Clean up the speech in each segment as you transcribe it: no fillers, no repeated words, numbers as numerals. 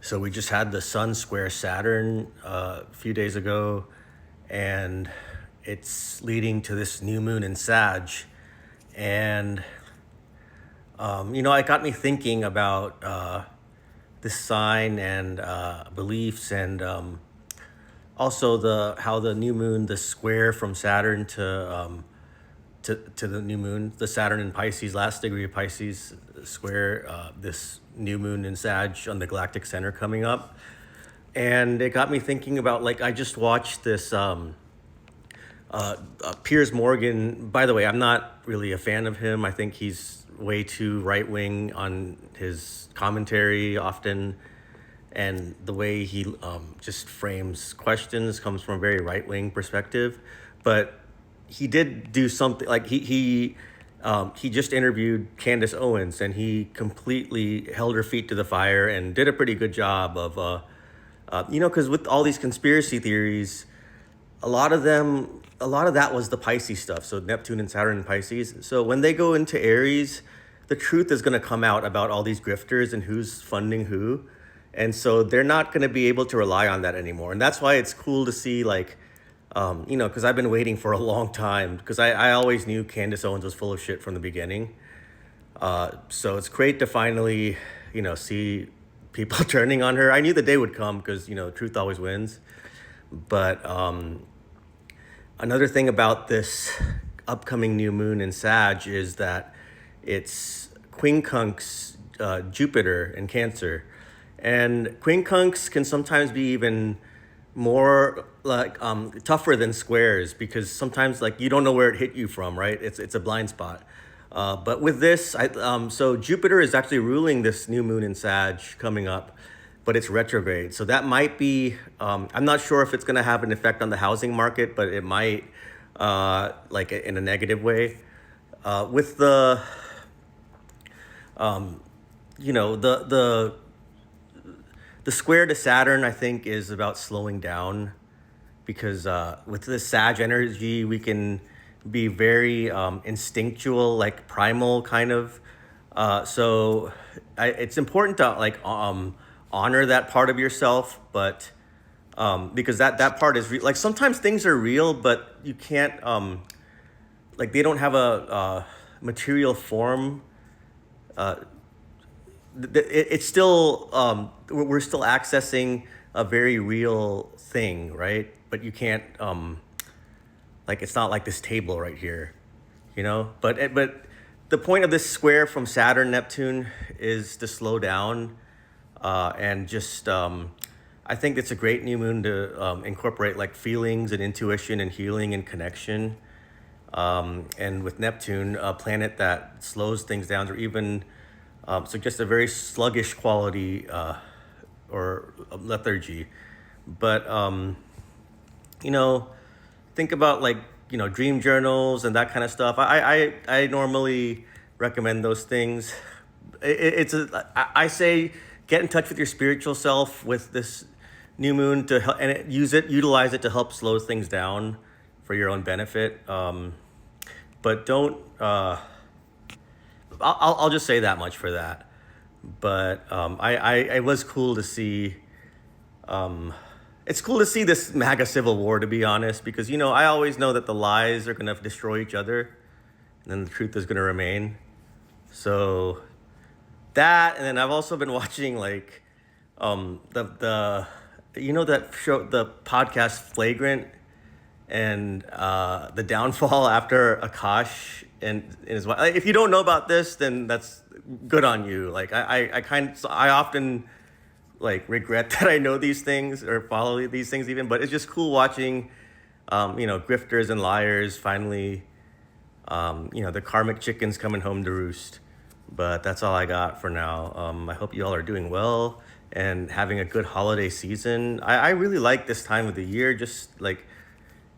So we just had the Sun square Saturn a few days ago, and it's leading to this new moon in Sag. And it got me thinking about this sign and beliefs, and also the how the new moon, the square from Saturn to the new moon, the Saturn in Pisces, last degree of Pisces square, this new moon in Sag on the galactic center coming up. And it got me thinking about, like, I just watched this Piers Morgan. By the way, I'm not really a fan of him. I think he's way too right wing on his commentary often, and the way he just frames questions comes from a very right wing perspective. But he did do something, like he just interviewed Candace Owens, and he completely held her feet to the fire and did a pretty good job of because with all these conspiracy theories, a lot of that was the Pisces stuff. So Neptune and Saturn and Pisces. So when they go into Aries, the truth is going to come out about all these grifters and who's funding who. And so they're not going to be able to rely on that anymore. And that's why it's cool to see, like, because I've been waiting for a long time, because I always knew Candace Owens was full of shit from the beginning. So it's great to finally, see people turning on her. I knew the day would come because, truth always wins. But another thing about this upcoming new moon in Sag is that it's quincunx Jupiter in Cancer. And quincunx can sometimes be even more like tougher than squares, because sometimes, like, you don't know where it hit you from, right? It's a blind spot. But with this, so Jupiter is actually ruling this new moon in Sag coming up, but it's retrograde. So that might be, I'm not sure if it's going to have an effect on the housing market, but it might, like, in a negative way. With the, the square to Saturn, I think, is about slowing down, because with the Sag energy, we can be very instinctual, like primal kind of. So it's important to, like, honor that part of yourself, but because that part is like, sometimes things are real, but you can't, like, they don't have a material form. It's still, we're still accessing a very real thing, right? But you can't, like, it's not like this table right here, But the point of this square from Saturn Neptune is to slow down, and just, I think it's a great new moon to incorporate, like, feelings and intuition and healing and connection. And with Neptune, a planet that slows things down, or even suggests a very sluggish quality or lethargy. But, think about, like, dream journals and that kind of stuff. I normally recommend those things. I say get in touch with your spiritual self with this new moon to help, and utilize it to help slow things down for your own benefit. But don't. I'll just say that much for that. But it was cool to see. It's cool to see this MAGA civil war, to be honest, because, I always know that the lies are going to destroy each other, and then the truth is going to remain. So that, and then I've also been watching, like, that show, the podcast Flagrant, and the downfall after Akash and his wife. If you don't know about this, then that's good on you. Like, I often, like, regret that I know these things or follow these things even, but it's just cool watching, grifters and liars finally, the karmic chickens coming home to roost. But that's all I got for now. I hope you all are doing well and having a good holiday season. I really like this time of the year. Just, like,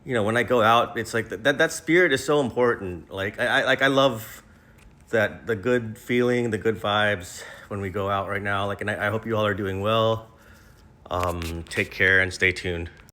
when I go out, it's like that spirit is so important. Like, I love that, the good feeling, the good vibes when we go out right now. Like, and I hope you all are doing well. Take care and stay tuned.